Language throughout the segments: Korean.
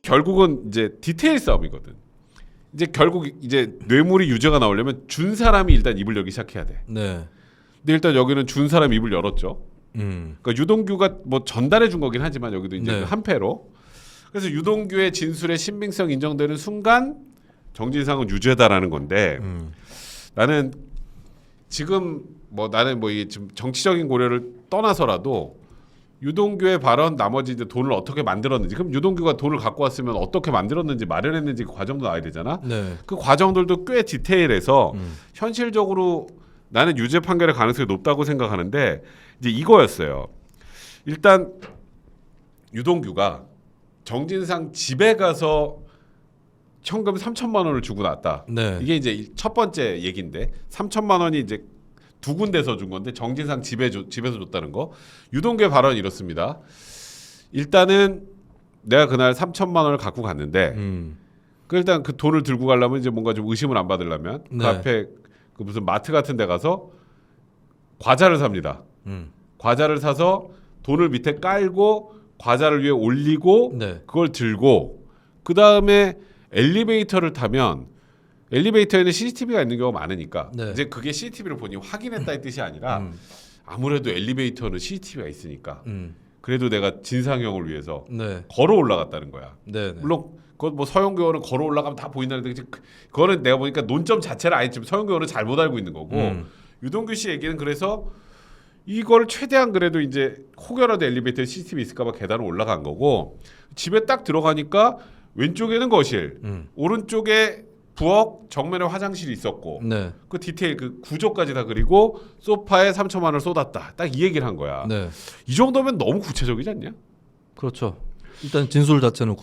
결국은 이제 디테일 싸움이거든. 이제 결국 이제 뇌물이 유죄가 나오려면 준 사람이 일단 입을 열기 시작해야 돼. 네. 근데 일단 여기는 준 사람이 입을 열었죠. 그러니까 유동규가 뭐 전달해 준 거긴 하지만 여기도 이제 네. 그 한패로. 그래서 유동규의 진술의 신빙성 인정되는 순간 정진상은 유죄다라는 건데 나는 지금 뭐 나는 뭐 이게 좀 정치적인 고려를 떠나서라도 유동규의 발언 나머지 이제 돈을 어떻게 만들었는지 그럼 유동규가 돈을 갖고 왔으면 어떻게 만들었는지 마련했는지 그 과정도 나와야 되잖아. 네. 그 과정들도 꽤 디테일해서 현실적으로 나는 유죄 판결의 가능성이 높다고 생각하는데 이제 이거였어요. 일단 유동규가 정진상 집에 가서 현금 3천만 원을 주고 났다. 네. 이게 이제 첫 번째 얘기인데 3천만 원이 이제 두 군데서 준 건데 정진상 집에서 줬다는 거. 유동규의 발언이 이렇습니다. 일단은 내가 그날 3천만 원을 갖고 갔는데 그 일단 그 돈을 들고 가려면 이제 뭔가 좀 의심을 안 받으려면 네. 그 앞에 그 무슨 마트 같은 데 가서 과자를 삽니다. 과자를 사서 돈을 밑에 깔고 과자를 위에 올리고 네. 그걸 들고 그 다음에 엘리베이터를 타면 엘리베이터에는 CCTV가 있는 경우가 많으니까 네. 이제 그게 CCTV를 본인이 확인했다의 뜻이 아니라 아무래도 엘리베이터는 CCTV가 있으니까 그래도 내가 진상형을 위해서 네. 걸어 올라갔다는 거야. 네. 네. 물론 그건 뭐 서영교 의원은 걸어 올라가면 다 보인다는데 그거는 내가 보니까 논점 자체를 아예 지금 서영교 의원은 잘못 알고 있는 거고 유동규 씨 얘기는 그래서 이걸 최대한 그래도 이제 혹여라도 엘리베이터에 CCTV 있을까봐 계단을 올라간 거고 집에 딱 들어가니까 왼쪽에는 거실, 오른쪽에 부엌, 정면에 화장실이 있었고 네. 그 디테일 그 구조까지 다 그리고 소파에 3천만 원을 쏟았다. 딱 이 얘기를 한 거야. 네. 이 정도면 너무 구체적이지 않냐? 그렇죠. 일단 진술 자체는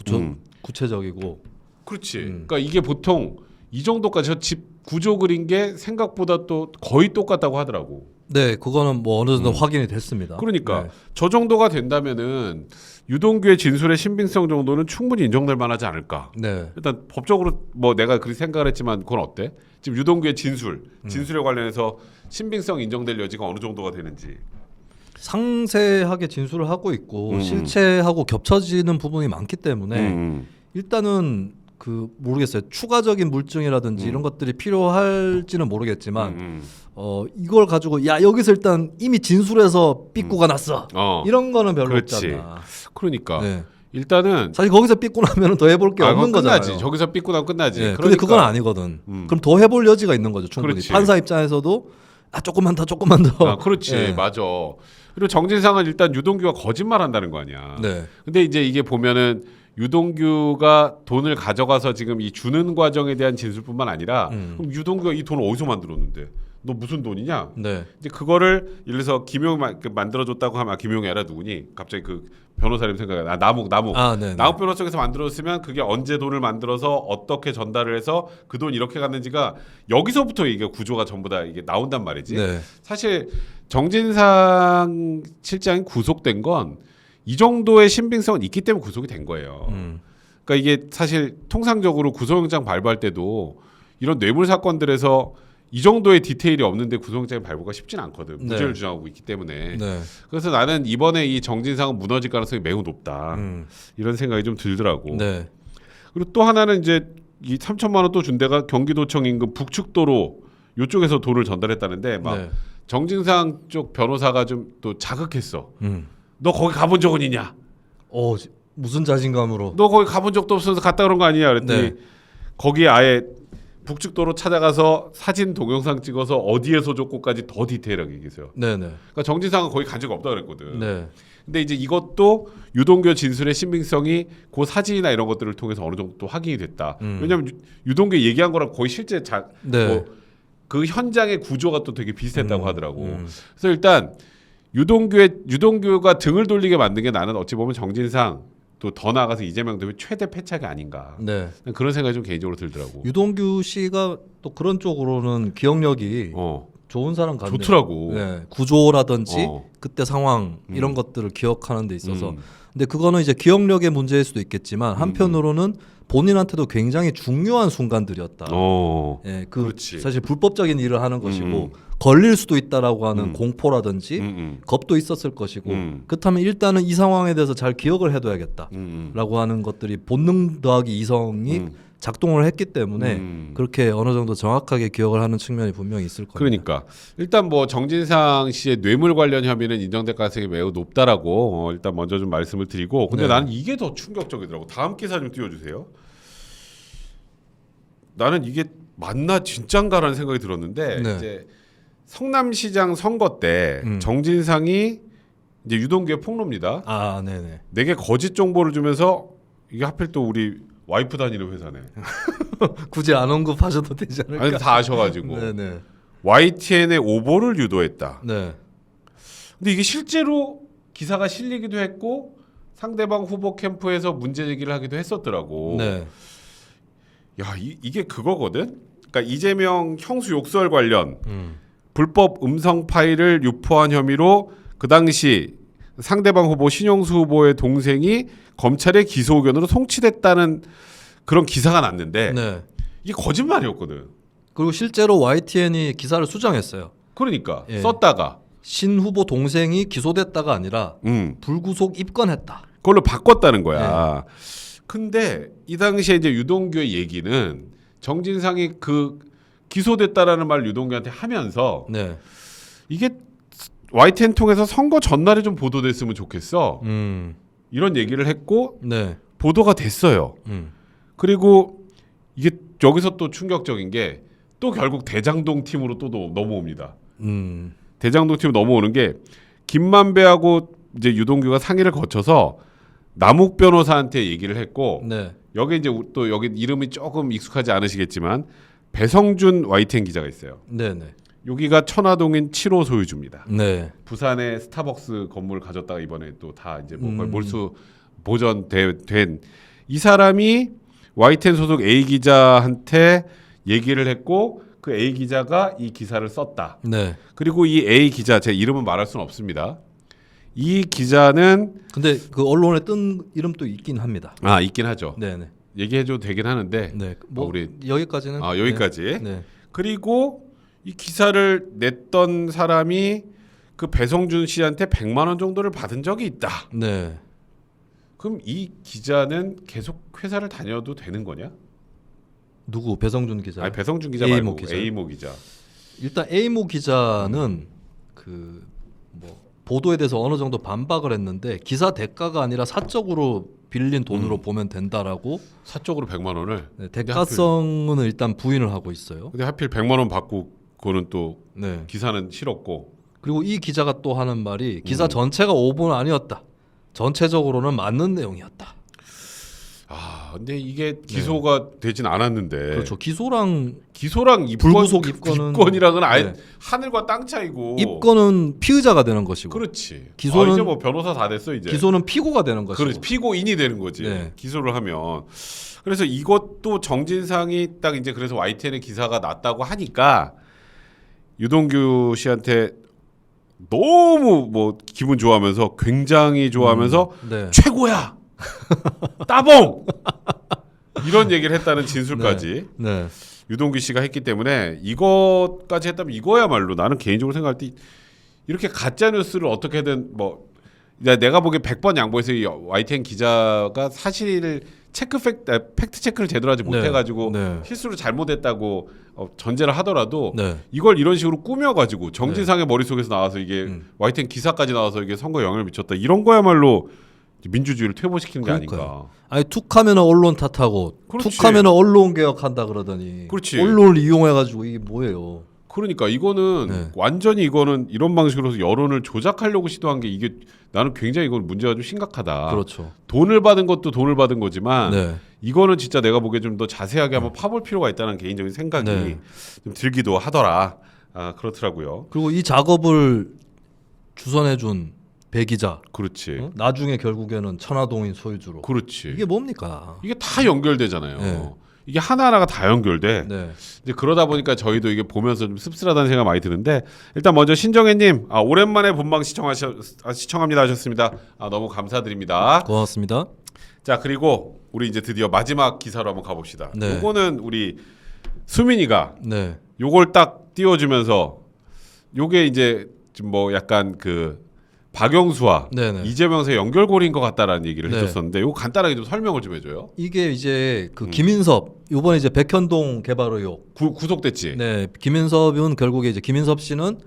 구체적이고. 그렇지. 그러니까 이게 보통 이 정도까지 집 구조 그린 게 생각보다 또 거의 똑같다고 하더라고. 네, 그거는 뭐 어느 정도 확인이 됐습니다. 그러니까 네. 저 정도가 된다면은 유동규의 진술의 신빙성 정도는 충분히 인정될 만하지 않을까. 네. 일단 법적으로 뭐 내가 그렇게 생각을 했지만 그건 어때? 지금 유동규의 진술에 관련해서 신빙성 인정될 여지가 어느 정도가 되는지. 상세하게 진술을 하고 있고 실체하고 겹쳐지는 부분이 많기 때문에 일단은 그 모르겠어요. 추가적인 물증이라든지 이런 것들이 필요할지는 모르겠지만 이걸 가지고 야 여기서 일단 이미 진술해서 삐꾸가 났어. 이런 거는 별로 그렇지. 없잖아. 그러니까 네. 일단은 사실 거기서 삐꾸 나면 더 해볼 게 없는 끝나지. 거잖아요. 저기서 삐꾸 나면 끝나지. 네, 그러니까. 근데 그건 아니거든. 그럼 더 해볼 여지가 있는 거죠. 충분히. 그렇지. 판사 입장에서도 조금만 더. 그렇지. 네. 맞아. 그리고 정진상은 일단 유동규가 거짓말한다는 거 아니야. 네. 근데 이제 이게 보면은 유동규가 돈을 가져가서 지금 이 주는 과정에 대한 진술뿐만 아니라 그럼 유동규가 이 돈을 어디서 만들었는데 너 무슨 돈이냐? 네. 이제 그거를 예를 들어서 김용이 만들어줬다고 하면 김용이 아니라 누구니? 갑자기 그 변호사 이름 생각이 나. 나묵. 네. 나묵 변호사 쪽에서 만들었으면 그게 언제 돈을 만들어서 어떻게 전달을 해서 그 돈 이렇게 갔는지가 여기서부터 이게 구조가 전부 다 이게 나온단 말이지. 네. 사실 정진상 실장이 구속된 건 이 정도의 신빙성은 있기 때문에 구속이 된 거예요. 그러니까 이게 사실 통상적으로 구속영장 발부할 때도 이런 뇌물 사건들에서 이 정도의 디테일이 없는데 구속영장 발부가 쉽진 않거든. 무죄를 네. 주장하고 있기 때문에. 네. 그래서 나는 이번에 이 정진상은 무너질 가능성이 매우 높다. 이런 생각이 좀 들더라고. 네. 그리고 또 하나는 이제 이 3천만 원 또 준 데가 경기도청 인근 북측도로 이쪽에서 돈을 전달했다는데 막 네. 정진상 쪽 변호사가 좀 또 자극했어. 너 거기 가본 적은 있냐? 무슨 자신감으로? 너 거기 가본 적도 없어서 갔다 그런 거 아니냐? 그랬더니 네. 거기에 아예 북측도로 찾아가서 사진 동영상 찍어서 어디에서 줬고까지 더 디테일하게 얘기했어요. 네네. 그러니까 정진상은 거기 간 적 없다 그랬거든. 네. 근데 이제 이것도 유동규 진술의 신빙성이 그 사진이나 이런 것들을 통해서 어느 정도 또 확인이 됐다. 왜냐하면 유동규 얘기한 거랑 거의 실제 네. 그 현장의 구조가 또 되게 비슷했다고 하더라고. 그래서 일단 유동규가 등을 돌리게 만든 게 나는 어찌 보면 정진상 또 더 나아가서 이재명 대표 최대 패착이 아닌가. 네. 그런 생각이 좀 개인적으로 들더라고. 유동규 씨가 또 그런 쪽으로는 기억력이 좋은 사람 같네요. 좋더라고. 네, 구조라든지 어. 그때 상황 이런 것들을 기억하는 데 있어서. 음. 근데 그거는 이제 기억력의 문제일 수도 있겠지만 한편으로는 본인한테도 굉장히 중요한 순간들이었다. 예, 그렇지. 사실 불법적인 일을 하는 것이고 음. 걸릴 수도 있다라고 하는 공포라든지 겁도 있었을 것이고 그렇다면 일단은 이 상황에 대해서 잘 기억을 해둬야겠다라고 하는 것들이 본능 더하기 이성이 작동을 했기 때문에 그렇게 어느 정도 정확하게 기억을 하는 측면이 분명히 있을 겁니다. 그러니까 일단 뭐 정진상 씨의 뇌물 관련 혐의는 인정될 가능성이 매우 높다라고 일단 먼저 좀 말씀을 드리고 근데 네. 나는 이게 더 충격적이더라고. 다음 기사 좀 띄워주세요. 나는 이게 맞나 진짠가라는 생각이 들었는데 네. 이제 성남시장 선거 때 정진상이 이제 유동규의 폭로입니다. 아, 네네. 내게 거짓 정보를 주면서 이게 하필 또 우리 와이프 다니는 회사네. 굳이 안 언급하셔도 되지 않을까? 아니 다 아셔가지고 네네. YTN의 오보를 유도했다. 네. 근데 이게 실제로 기사가 실리기도 했고 상대방 후보 캠프에서 문제 제기를 하기도 했었더라고. 네. 야 이게 그거거든. 그러니까 이재명 형수 욕설 관련 불법 음성 파일을 유포한 혐의로 그 당시 상대방 후보 신용수 후보의 동생이 검찰의 기소 의견으로 송치됐다는 그런 기사가 났는데 네. 이게 거짓말이었거든. 그리고 실제로 YTN이 기사를 수정했어요. 그러니까 예. 썼다가 신 후보 동생이 기소됐다가 아니라 불구속 입건했다. 그걸로 바꿨다는 거야. 근데 이 당시에 이제 유동규의 얘기는 정진상이 그 기소됐다라는 말 유동규한테 하면서 네. 이게 YTN 통해서 선거 전날에 좀 보도됐으면 좋겠어. 이런 얘기를 했고 네. 보도가 됐어요. 그리고 이게 여기서 또 충격적인 게 또 결국 대장동 팀으로 또 넘어옵니다. 대장동 팀 넘어오는 게 김만배하고 이제 유동규가 상의를 거쳐서 남욱 변호사한테 얘기를 했고 네. 여기 이제 또 여기 이름이 조금 익숙하지 않으시겠지만 배성준 YTN 기자가 있어요. 네네. 여기가 천화동인 7호 소유주입니다. 네. 부산에 스타벅스 건물을 가졌다가 이번에 또 다 이제 뭐 몰수 보전된 이 사람이 YTN 소속 A 기자한테 얘기를 했고 그 A 기자가 이 기사를 썼다. 네. 그리고 이 A 기자 제 이름은 말할 수는 없습니다. 이 기자는 근데 그 언론에 뜬 이름도 있긴 합니다. 있긴 하죠. 네네. 얘기해줘도 되긴 하는데 네. 뭐 우리 여기까지는 여기까지. 네. 네. 그리고 이 기사를 냈던 사람이 그 배성준 씨한테 100만 원 정도를 받은 적이 있다. 네. 그럼 이 기자는 계속 회사를 다녀도 되는 거냐? 누구 배성준 기자? 아니 배성준 기자 A모 말고 기자. A모 기자. 일단 A모 기자는 그 뭐 보도에 대해서 어느 정도 반박을 했는데 기사 대가가 아니라 사적으로 빌린 돈으로 보면 된다라고 사적으로 100만 원을. 네, 대가성은 일단 부인을 하고 있어요. 근데 하필 100만 원 받고 그거는 또 네. 기사는 싫었고. 그리고 이 기자가 또 하는 말이 기사 전체가 오보는 아니었다. 전체적으로는 맞는 내용이었다. 근데 이게 기소가 되진 않았는데. 그렇죠. 기소랑 불구속 입건은 입건이랑은 아예 네. 하늘과 땅 차이고. 입건은 피의자가 되는 것이고 그렇지. 기소는 이제 뭐 변호사 다 됐어 이제. 기소는 피고가 되는 것이고. 그렇지. 피고인이 되는 거지. 네. 기소를 하면. 그래서 이것도 정진상이 딱 이제 그래서 YTN에 기사가 났다고 하니까 유동규 씨한테 너무 뭐 기분 좋아하면서 굉장히 좋아하면서 네. 최고야. 따봉. 이런 얘기를 했다는 진술까지 네. 유동규 씨가 했기 때문에 이것까지 했다면 이거야말로 나는 개인적으로 생각할 때 이렇게 가짜 뉴스를 어떻게든 뭐 내가 보기에 100번 양보해서 이 YTN 기자가 사실을 팩트 체크를 제대로 하지 못해가지고 네. 실수를 잘못했다고 전제를 하더라도 네. 이걸 이런 식으로 꾸며가지고 정진상의 머릿속에서 나와서 이게 YTN 기사까지 나와서 이게 선거에 영향을 미쳤다 이런 거야말로 민주주의를 퇴보시키는 게 그러니까요. 아닌가. 아니 툭하면 언론 탓하고 그렇지. 툭하면 언론 개혁한다 그러더니 그렇지. 언론을 이용해가지고 이게 뭐예요? 그러니까 이거는 네. 완전히 이거는 이런 방식으로 여론을 조작하려고 시도한 게 이게 나는 굉장히 이건 문제가 좀 심각하다. 그렇죠. 돈을 받은 것도 돈을 받은 거지만 네. 이거는 진짜 내가 보기에 좀 더 자세하게 한번 파볼 필요가 있다는 개인적인 생각이 네. 좀 들기도 하더라. 그렇더라고요. 그리고 이 작업을 주선해준 배 기자. 그렇지. 나중에 결국에는 천화동인 소유주로. 그렇지. 이게 뭡니까? 이게 다 연결되잖아요. 네. 이게 하나하나가 다 연결돼. 네. 이제 그러다 보니까 저희도 이게 보면서 좀 씁쓸하다는 생각 많이 드는데 일단 먼저 신정혜님 오랜만에 본방 시청합니다 하셨습니다. 너무 감사드립니다. 고맙습니다. 자 그리고 우리 이제 드디어 마지막 기사로 한번 가봅시다. 네. 요거는 우리 수민이가 네. 요걸 딱 띄워주면서 요게 이제 좀 뭐 약간 그 박영수와 네네. 이재명의 연결고리인 것 같다라는 얘기를 네. 해줬었는데 요거 간단하게 좀 설명을 좀 해줘요. 이게 이제 그 김인섭 이번에 이제 백현동 개발 의혹. 구속됐지. 네. 김인섭은 결국에 이제 김인섭 씨는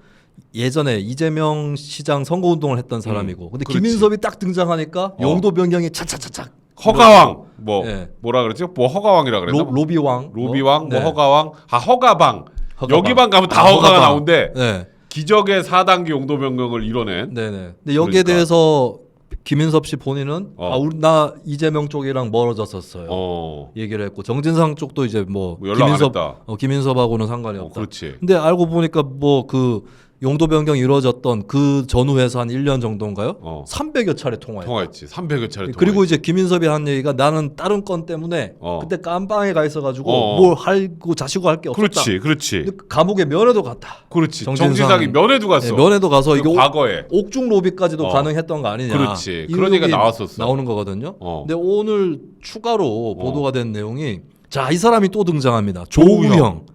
예전에 이재명 시장 선거운동을 했던 사람이고, 근데 그렇지. 김인섭이 딱 등장하니까 용도 변경이 차차차착. 허가왕 뭐 네. 뭐라 그랬지? 뭐 허가왕이라 그랬나? 로비왕. 로비왕, 뭐 네. 허가왕, 허가방. 허가방. 여기만 가면 다 아, 허가가 허가방. 나온대. 네. 기적의 4단계 용도 변경을 이뤄낸. 네네. 근데 여기에 그러니까. 대해서 김인섭 씨 본인은 어. 나 이재명 쪽이랑 멀어졌었어요. 얘기를 했고 정진상 쪽도 이제 뭐 뭐 연락 안 김인섭 했다. 김인섭하고는 상관이 없다. 그렇지. 근데 알고 보니까 뭐 그 용도 변경이 이루어졌던 그 전후에서 한 1년 정도인가요? 300여 차례 통화했다. 통화했지. 300여 차례 통화. 그리고 이제 김인섭이 한 얘기가 나는 다른 건 때문에 그때 깜방에 가 있어가지고 뭘 하고 자시고 할 게 없었다. 그렇지, 그렇지. 근데 감옥에 면회도 갔다. 그렇지. 정진상. 정진상이 면회도 갔어. 네, 면회도 가서 이게 과거에. 옥중 로비까지도 가능했던 거 아니냐. 그렇지. 이 그런 얘기가 의혹이 나왔었어. 나오는 거거든요. 근데 오늘 추가로 보도가 된 내용이 자, 이 사람이 또 등장합니다. 조우형.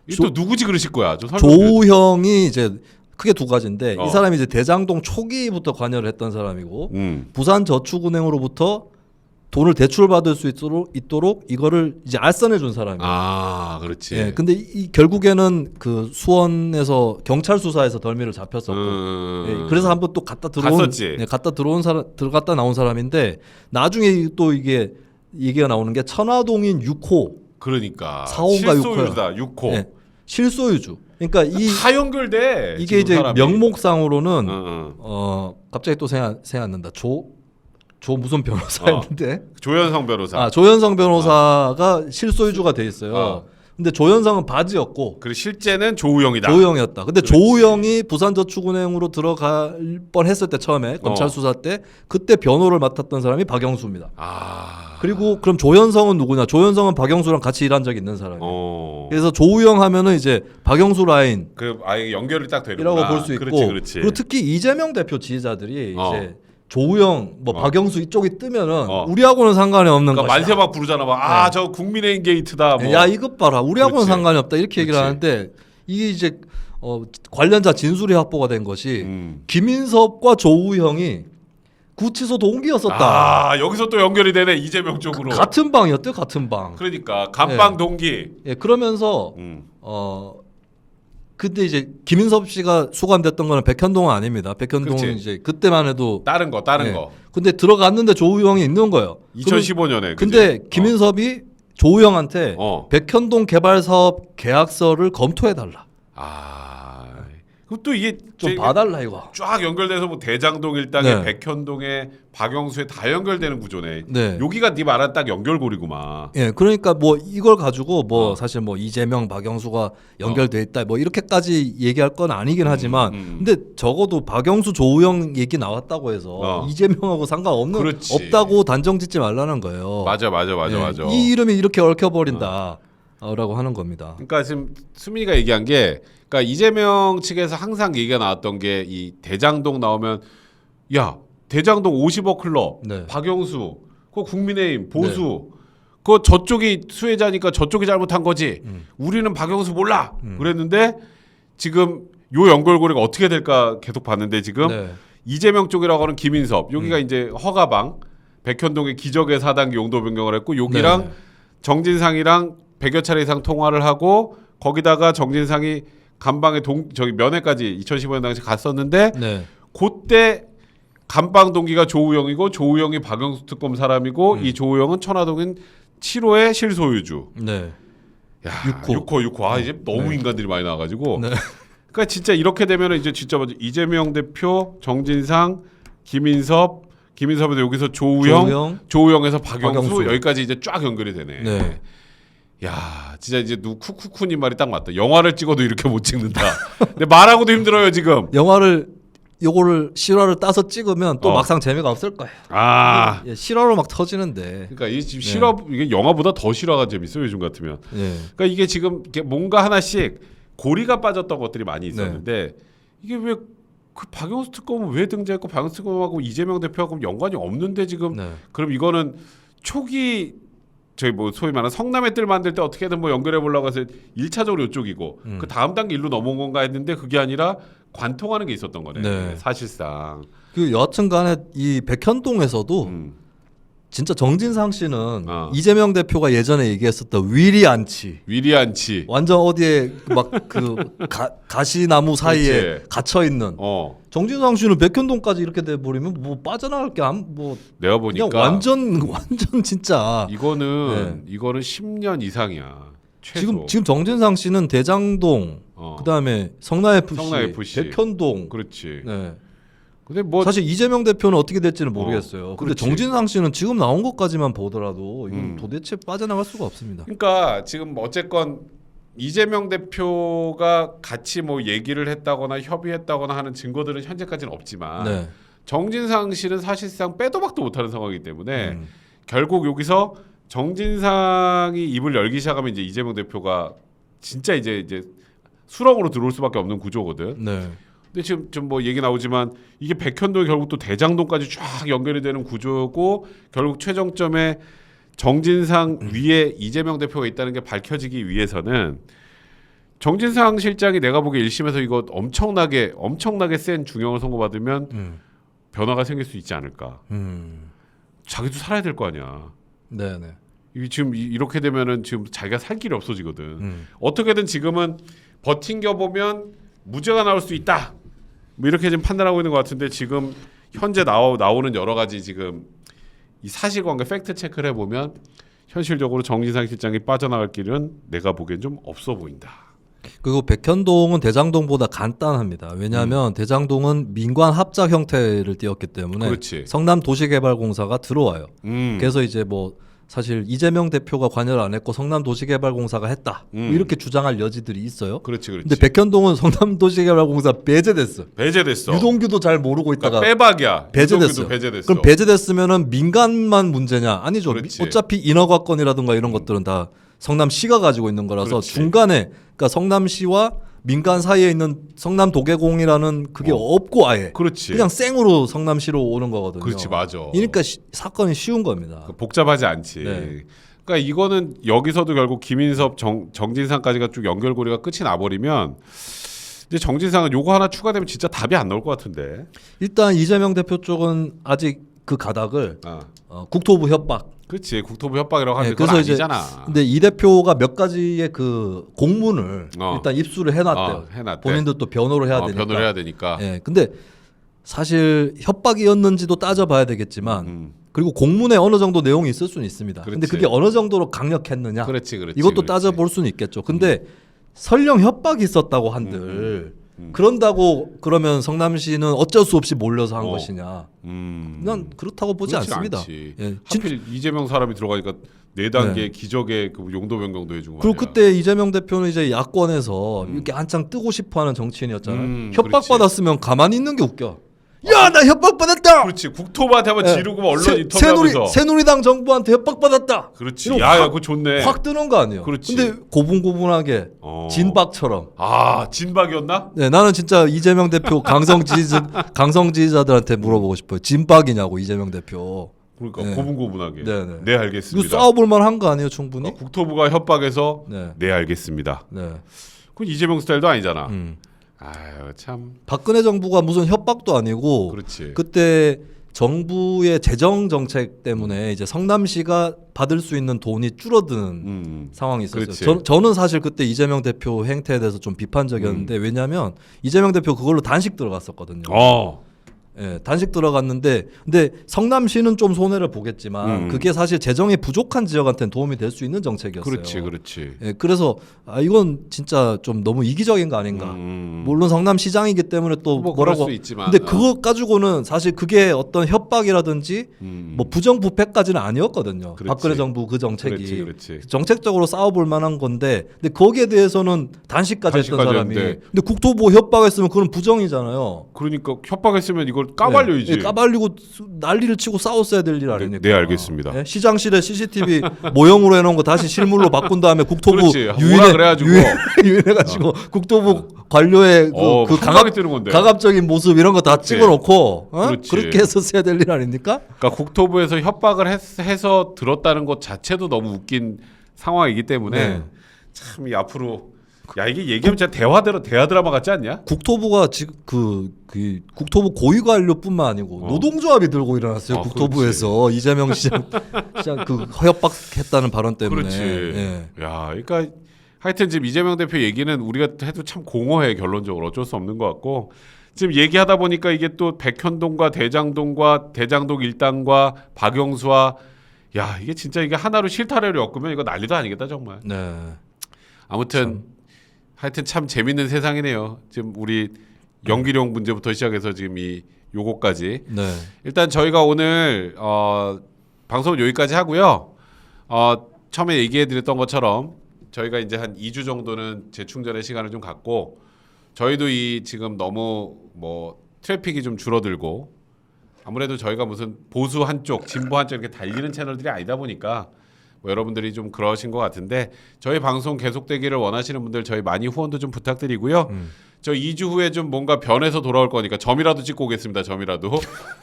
이 또 누구지 그러실 거야? 좀 설명해. 조우형이 이제 크게 두 가지인데 이 사람이 이제 대장동 초기부터 관여를 했던 사람이고 부산저축은행으로부터 돈을 대출받을 수 있도록 이거를 이제 알선해 준 사람이에요. 그렇지. 예, 근데 수원에서 경찰 수사에서 덜미를 잡혔었고, 예, 그래서 한번 또 들어갔다 나온 사람인데 나중에 또 이게 얘기가 나오는 게 천화동인 6호. 그러니까 4호인가 실소유주다. 6호. 예, 실소유주. 그러니까 다 연결돼. 이게 이제 사람이. 명목상으로는 갑자기 또 생각 안 난다. 조 무슨 변호사였는데 조현성 변호사. 조현성 변호사가 실소유주가 돼 있어요. 근데 조현성은 바지였고 그리고 실제는 조우영이다. 조우영이었다. 근데 그렇지. 조우영이 부산저축은행으로 들어갈 뻔했을 때 처음에 검찰 수사 때 그때 변호를 맡았던 사람이 박영수입니다. 그리고 그럼 조현성은 누구냐? 조현성은 박영수랑 같이 일한 적이 있는 사람이에요. 그래서 조우영 하면은 이제 박영수 라인 아예 연결이 딱 되는 이라고 볼 수 있고, 그렇지. 그리고 특히 이재명 대표 지지자들이 이제 조우영, 박영수 이쪽이 뜨면은 우리하고는 상관이 없는 그러니까 것이다. 만세 막 부르잖아. 저 국민의힘 게이트다. 뭐. 야 이것 봐라, 우리하고는 그렇지. 상관이 없다 이렇게 얘기를 하는데 이게 이제 관련자 진술이 확보가 된 것이 김인섭과 조우영이 구치소 동기였었다. 여기서 또 연결이 되네. 이재명 쪽으로. 같은 방이었대요, 같은 방. 그러니까 감방 동기. 예, 그러면서 근데 이제 김인섭 씨가 수감됐던 거는 백현동은 아닙니다. 백현동은 그렇지. 이제 그때만 해도 다른 거. 근데 들어갔는데 조우영이 있는 거예요. 2015년에. 근데 김인섭이 조우영한테 백현동 개발 사업 계약서를 검토해 달라. 그럼 또 이게 좀 봐달라 이거. 쫙 연결돼서 뭐 대장동 일당에 네. 백현동에 박영수에 다 연결되는 구조네. 네. 여기가 네 말한 딱 연결고리구만. 예, 그러니까 뭐 이걸 가지고 뭐 사실 뭐 이재명, 박영수가 연결돼 있다 뭐 이렇게까지 얘기할 건 아니긴 하지만, 근데 적어도 박영수, 조우영 얘기 나왔다고 해서 이재명하고 상관없는 그렇지. 없다고 단정짓지 말라는 거예요. 맞아. 이 이름이 이렇게 얽혀버린다. 라고 하는 겁니다. 그러니까 지금 수민이가 얘기한 게, 그러니까 이재명 측에서 항상 얘기가 나왔던 게 이 대장동 나오면 야 대장동 50억 클럽, 네. 박영수, 그 국민의힘 보수, 그 저쪽이 수혜자니까 저쪽이 잘못한 거지. 우리는 박영수 몰라. 그랬는데 지금 요 연결고리가 어떻게 될까 계속 봤는데 지금 이재명 쪽이라고 하는 김인섭, 여기가 이제 허가방, 백현동의 기적의 4단계 용도 변경을 했고 여기랑 정진상이랑 100여 차례 이상 통화를 하고 거기다가 정진상이 감방에 저기 면회까지 2015년 당시 갔었는데 그때 감방 동기가 조우영이고 조우영이 박영수 특검 사람이고 이 조우영은 천화동인 7호의 실소유주. 야, 6호. 이제 너무 인간들이 많이 나와가지고. 그러니까 진짜 이렇게 되면은 이제 진짜 이재명 대표, 정진상, 김인섭에서 여기서 조우영에서 박영수 여기까지 이제 쫙 연결이 되네. 야, 진짜 이제 쿠쿠쿠님 말이 딱 맞다. 영화를 찍어도 이렇게 못 찍는다. 근데 말하고도 힘들어요 지금. 영화를 요거를 실화를 따서 찍으면 또 막상 재미가 없을 거예요. 아, 예, 실화로 막 터지는데. 그러니까 이 지금 실화 이게 영화보다 더 실화가 재밌어요 요즘 같으면. 예. 그러니까 이게 지금 이렇게 뭔가 하나씩 고리가 빠졌던 것들이 많이 있었는데 이게 왜 그 박영수 특검은 왜 등장했고 박영수 특검하고 이재명 대표하고 연관이 없는데 지금 네. 그럼 이거는 초기 저희 뭐 소위 말하는 성남의 뜰 만들 때 어떻게든 뭐 연결해 보려고 해서 1차적으로 이쪽이고 그 다음 단계 일로 넘어온 건가 했는데 그게 아니라 관통하는 게 있었던 거네. 네. 사실상. 그 여하튼간에 이 백현동에서도 진짜 정진상 씨는 이재명 대표가 예전에 얘기했었던 위리안치 위리안치. 완전 어디에 막 그 가시나무 사이에 그렇지. 갇혀 있는 정진상 씨는 백현동까지 이렇게 돼 버리면 뭐 빠져나갈 게 뭐 내가 보니까 그냥 완전 진짜 이거는 10년 이상이야. 최소. 지금 정진상 씨는 대장동 그다음에 성남 FC, 백현동 그렇지. 네. 근데 뭐 사실 이재명 대표는 어떻게 될지는 모르겠어요. 근데 그렇지. 정진상 씨는 지금 나온 것까지만 보더라도 이건 도대체 빠져나갈 수가 없습니다. 그러니까 지금 어쨌건 이재명 대표가 같이 뭐 얘기를 했다거나 협의했다거나 하는 증거들은 현재까지는 없지만 네. 정진상 씨는 사실상 빼도 박도 못하는 상황이기 때문에 결국 여기서 정진상이 입을 열기 시작하면 이제 이재명 대표가 진짜 이제 수렁으로 들어올 수밖에 없는 구조거든. 네. 근데 지금 좀 뭐 얘기 나오지만 이게 백현동이 결국 또 대장동까지 쫙 연결이 되는 구조고 결국 최종점에 정진상 위에 이재명 대표가 있다는 게 밝혀지기 위해서는 정진상 실장이 내가 보기에 1심에서 이거 엄청나게 센 중형을 선고받으면 변화가 생길 수 있지 않을까. 자기도 살아야 될 거 아니야. 네네. 지금 이렇게 되면은 지금 자기가 살 길이 없어지거든. 어떻게든 지금은 버틴겨 보면 무죄가 나올 수 있다. 뭐 이렇게 지금 판단하고 있는 것 같은데 지금 현재 나오는 여러 가지 지금 이 사실관계 팩트 체크를 해보면 현실적으로 정진상 실장이 빠져나갈 길은 내가 보기엔 좀 없어 보인다. 그리고 백현동은 대장동보다 간단합니다. 왜냐하면 대장동은 민관 합작 형태를 띄었기 때문에 그렇지. 성남 도시개발공사가 들어와요. 그래서 그래서 이제 뭐 사실 이재명 대표가 관여를 안 했고 성남도시개발공사가 했다 뭐 이렇게 주장할 여지들이 있어요. 그렇지. 근데 백현동은 성남도시개발공사 배제됐어. 유동규도 잘 모르고 있다가 그러니까 빼박이야. 배제됐어요. 그럼 배제됐으면은 민간만 문제냐? 아니죠. 그렇지. 어차피 인허가권이라든가 이런 것들은 다 성남시가 가지고 있는 거라서 그렇지. 중간에 그러니까 성남시와 민간 사이에 있는 성남도계공이라는 그게 없고 아예 그렇지. 그냥 생으로 성남시로 오는 거거든요. 그렇지, 맞아. 그러니까 사건이 쉬운 겁니다. 복잡하지 않지. 네. 그러니까 이거는 여기서도 결국 김인섭, 정진상까지가 쭉 연결고리가 끝이 나버리면 이제 정진상은 요거 하나 추가되면 진짜 답이 안 나올 것 같은데. 일단 이재명 대표 쪽은 아직 그 가닥을 국토부 협박. 그렇지. 국토부 협박이라고 하는데 그래서 그건 이제 아니잖아. 근데 이 대표가 몇 가지의 그 공문을 일단 입수를 해놨대요. 해놨대. 본인도 또 변호를 해야 되니까. 변호를 해야 되니까. 예. 근데 사실 협박이었는지도 따져봐야 되겠지만 그리고 공문에 어느 정도 내용이 있을 수는 있습니다. 근데 그게 어느 정도로 강력했느냐. 그렇지. 이것도 따져볼 수는 있겠죠. 근데 설령 협박이 있었다고 한들 그런다고 그러면 성남시는 어쩔 수 없이 몰려서 한 것이냐? 난 그렇다고 보지 않습니다. 예. 하필 이재명 사람이 들어가니까 4단계 기적의 그 용도 변경도 해주고. 그리고 그때 이재명 대표는 이제 야권에서 이렇게 한창 뜨고 싶어하는 정치인이었잖아요. 협박 받았으면 가만히 있는 게 웃겨. 야, 나 협박 받았다. 그렇지. 국토부한테 한번 지르고 언론 인터뷰하면서 새누리당 정부한테 협박 받았다. 그렇지. 야, 그거 좋네. 확 뜨는 거 아니에요. 그렇지. 근데 고분고분하게 진박처럼. 진박이었나? 네, 나는 진짜 이재명 대표 강성 지지자들한테 물어보고 싶어요. 진박이냐고 이재명 대표. 그러니까 고분고분하게. 네네. 네, 알겠습니다. 이거 싸워볼 만한 거 아니에요, 충분히? 국토부가 협박해서 네, 알겠습니다. 네. 그건 이재명 스타일도 아니잖아. 아유 참. 박근혜 정부가 무슨 협박도 아니고. 그렇지. 그때 정부의 재정 정책 때문에 이제 성남시가 받을 수 있는 돈이 줄어드는 상황이 있었어요. 저는 사실 그때 이재명 대표 행태에 대해서 좀 비판적이었는데 왜냐하면 이재명 대표 그걸로 단식 들어갔었거든요. 예, 단식 들어갔는데 근데 성남시는 좀 손해를 보겠지만 그게 사실 재정이 부족한 지역한테는 도움이 될 수 있는 정책이었어요. 그렇지. 예, 그래서 이건 진짜 좀 너무 이기적인 거 아닌가. 물론 성남시장이기 때문에 또 뭐 뭐라고. 그럴 수 있지만, 근데 그거 가지고는 사실 그게 어떤 협박이라든지 뭐 부정부패까지는 아니었거든요. 그렇지. 박근혜 정부 그 정책이. 그렇지. 정책적으로 싸워볼 만한 건데, 근데 거기에 대해서는 단식까지 했던 단식까지 사람이. 했는데. 근데 국토부 협박했으면 그건 부정이잖아요. 그러니까 협박했으면 이걸 까발려야지. 예, 까발리고 난리를 치고 싸웠어야 될 일 아닙니까? 네, 알겠습니다. 예, 시장실에 CCTV 모형으로 해놓은 거 다시 실물로 바꾼 다음에 국토부 그렇지. 오라 그래가지고. 유인해가지고 국토부 관료의 그 강하게 뜨는 건데. 가갑적인 모습 이런 거 다 찍어놓고 그렇지. 그렇게 했었어야 될 일 아닙니까? 그러니까 국토부에서 협박을 해서 들었다는 것 자체도 너무 웃긴 상황이기 때문에 네. 참 이 앞으로 야 이게 얘기하면 진짜 대화 드라마 같지 않냐? 국토부가 지금 그 국토부 고위 관료뿐만 아니고 노동조합이 들고 일어났어요. 국토부에서 이재명 시장 그 협박했다는 발언 때문에. 그렇지. 예. 야, 그러니까 하여튼 지금 이재명 대표 얘기는 우리가 해도 참 공허해 결론적으로 어쩔 수 없는 것 같고 지금 얘기하다 보니까 이게 또 백현동과 대장동 1당과 박영수와 야 이게 진짜 이게 하나로 실타래를 엮으면 이거 난리도 아니겠다 정말. 네. 아무튼 하여튼 참 재밌는 세상이네요. 지금 우리 연기령 문제부터 시작해서 지금 이 요거까지. 네. 일단 저희가 오늘 방송은 여기까지 하고요. 처음에 얘기해드렸던 것처럼 저희가 이제 한 2주 정도는 재충전의 시간을 좀 갖고 저희도 이 지금 너무 뭐 트래픽이 좀 줄어들고 아무래도 저희가 무슨 보수 한쪽, 진보 한쪽 이렇게 달리는 채널들이 아니다 보니까 뭐 여러분들이 좀 그러신 것 같은데 저희 방송 계속되기를 원하시는 분들 저희 많이 후원도 좀 부탁드리고요. 저 2주 후에 좀 뭔가 변해서 돌아올 거니까 점이라도 찍고 오겠습니다. 점이라도.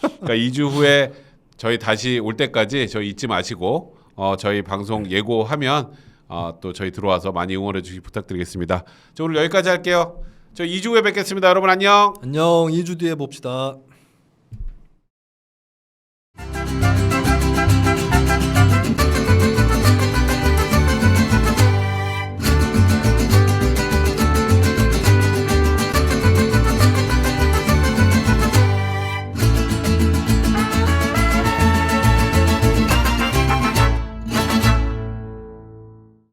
그러니까 2주 후에 저희 다시 올 때까지 저희 잊지 마시고 저희 방송 예고하면 또 저희 들어와서 많이 응원해 주시기 부탁드리겠습니다. 저 오늘 여기까지 할게요. 저 2주 후에 뵙겠습니다. 여러분 안녕. 안녕. 2주 뒤에 봅시다.